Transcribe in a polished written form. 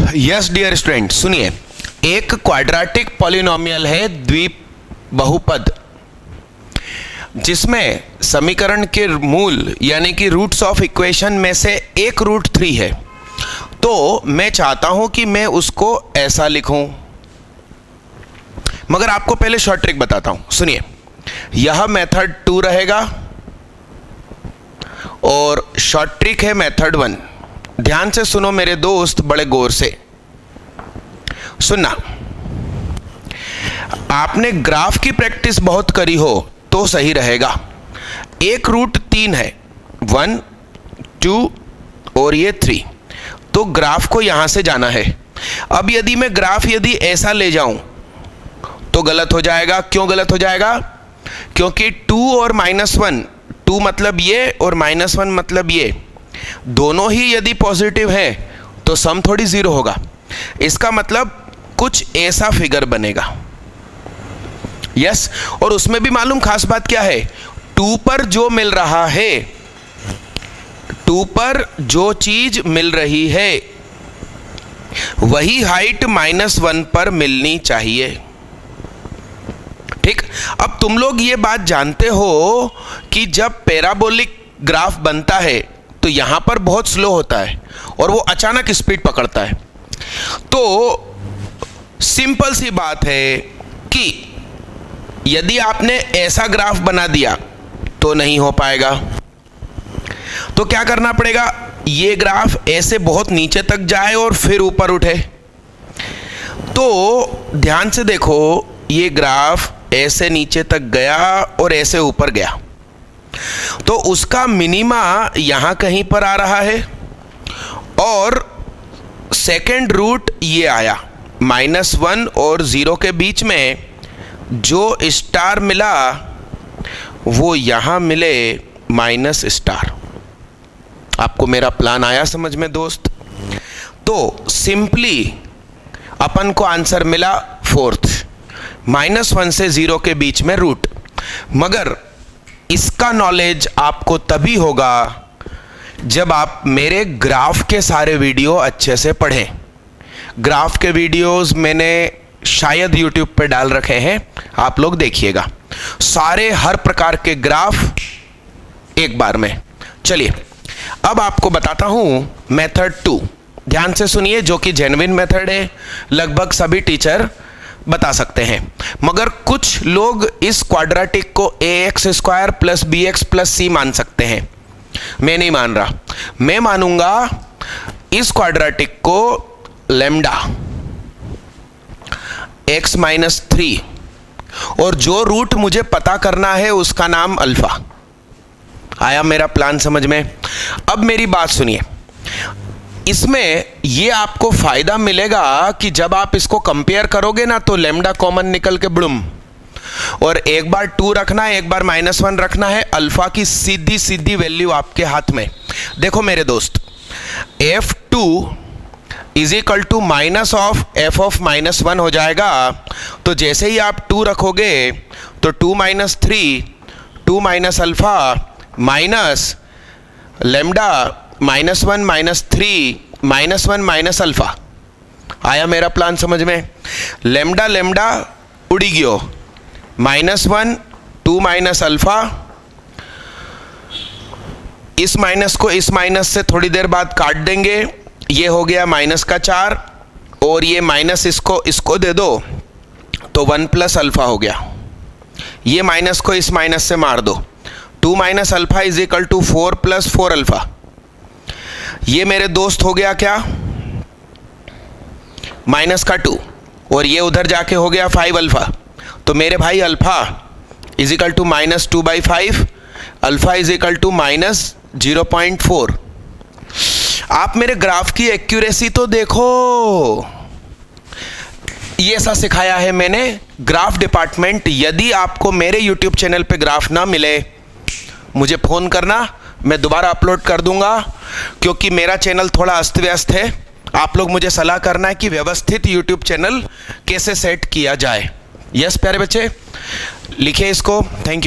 Yes dear student, सुनिए। एक quadratic polynomial है द्विबहुपद, जिसमें समीकरण के मूल यानी कि रूट्स ऑफ इक्वेशन में से एक रूट 3 है। तो मैं चाहता हूं कि मैं उसको ऐसा लिखूं, मगर आपको पहले शॉर्ट ट्रिक बताता हूं। सुनिए, यह मेथड 2 रहेगा और शॉर्ट ट्रिक है मेथड 1। ध्यान से सुनो मेरे दोस्त, बड़े गौर से सुनना। आपने ग्राफ की प्रैक्टिस बहुत करी हो तो सही रहेगा। एक रूट 3 है, 1 2 और ये 3, तो ग्राफ को यहां से जाना है। अब यदि मैं ग्राफ ऐसा ले जाऊं तो गलत हो जाएगा। क्यों गलत हो जाएगा? क्योंकि 2 और -1, 2 मतलब ये और -1 मतलब ये, दोनों ही यदि पॉजिटिव है तो सम थोड़ी जीरो होगा। इसका मतलब कुछ ऐसा फिगर बनेगा। यस, और उसमें भी मालूम खास बात क्या है, 2 पर जो मिल रहा है, 2 पर जो चीज मिल रही है वही हाइट -1 पर मिलनी चाहिए। ठीक। अब तुम लोग ये बात जानते हो कि जब पैराबोलिक ग्राफ बनता है तो यहां पर बहुत स्लो होता है और वो अचानक स्पीड पकड़ता है। तो सिंपल सी बात है कि यदि आपने ऐसा ग्राफ बना दिया तो नहीं हो पाएगा। तो क्या करना पड़ेगा? ये ग्राफ ऐसे बहुत नीचे तक जाए और फिर ऊपर उठे। तो ध्यान से देखो, ये ग्राफ ऐसे नीचे तक गया और ऐसे ऊपर गया, तो उसका मिनिमा यहां कहीं पर आ रहा है और सेकेंड रूट ये आया। -1 और 0 के बीच में जो स्टार मिला वो यहां मिले माइनस स्टार। आपको मेरा प्लान आया समझ में दोस्त? तो सिंपली अपन को आंसर मिला 4th, -1 से 0 के बीच में रूट। मगर इसका नॉलेज आपको तभी होगा जब आप मेरे ग्राफ के सारे वीडियो अच्छे से पढ़ें। ग्राफ के वीडियोस मैंने शायद YouTube पे डाल रखे हैं, आप लोग देखिएगा सारे हर प्रकार के ग्राफ एक बार में। चलिए अब आपको बताता हूं मेथड 2। ध्यान से सुनिए, जो कि जेन्युइन मेथड है, लगभग सभी टीचर बता सकते हैं। मगर कुछ लोग इस क्वाड्रेटिक को ax² + bx + c मान सकते हैं। मैं नहीं मान रहा, मैं मानूंगा इस क्वाड्रेटिक को लैम्डा x - 3 और जो रूट मुझे पता करना है उसका नाम अल्फा। आया मेरा प्लान समझ में? अब मेरी बात सुनिए, इसमें ये आपको फायदा मिलेगा कि जब आप इसको कंपेयर करोगे ना तो लैम्डा कॉमन निकल के ब्लूम, और एक बार 2 रखना है, एक बार -1 रखना है, अल्फा की सीधी सीधी वैल्यू आपके हाथ में। देखो मेरे दोस्त, f2 = minus of f of -1 हो जाएगा। तो जैसे ही आप 2 रखोगे तो 2 - 3, 2 - अल्फा माइनस लैम्डा -1 - 3 -1 - अल्फा। आया मेरा प्लान समझ में? लैम्डा लैम्डा उड़ी गयो, -1 2 - अल्फा, इस माइनस को इस माइनस से थोड़ी देर बाद काट देंगे, ये हो गया -4 और ये माइनस इसको दे दो तो 1 + अल्फा हो गया। ये माइनस को इस माइनस से मार दो, 2 - अल्फा = 4 + 4 अल्फा। ये मेरे दोस्त हो गया क्या? -2 और ये उधर जाके हो गया 5 अल्फा। तो मेरे भाई अल्फा = -2/5, अल्फा = -0.4। आप मेरे ग्राफ की एक्यूरेसी तो देखो, ये ऐसा सिखाया है मैंने ग्राफ डिपार्टमेंट। यदि आपको मेरे YouTube चैनल पे ग्राफ ना मिले, मुझे फ़ोन करना, मैं दोबारा अपलोड कर दूंगा, क्योंकि मेरा चैनल थोड़ा अस्त व्यस्त है। आप लोग मुझे सलाह करना है कि व्यवस्थित YouTube चैनल कैसे सेट किया जाए। यस प्यारे बच्चे, लिखिए इसको। Thank you.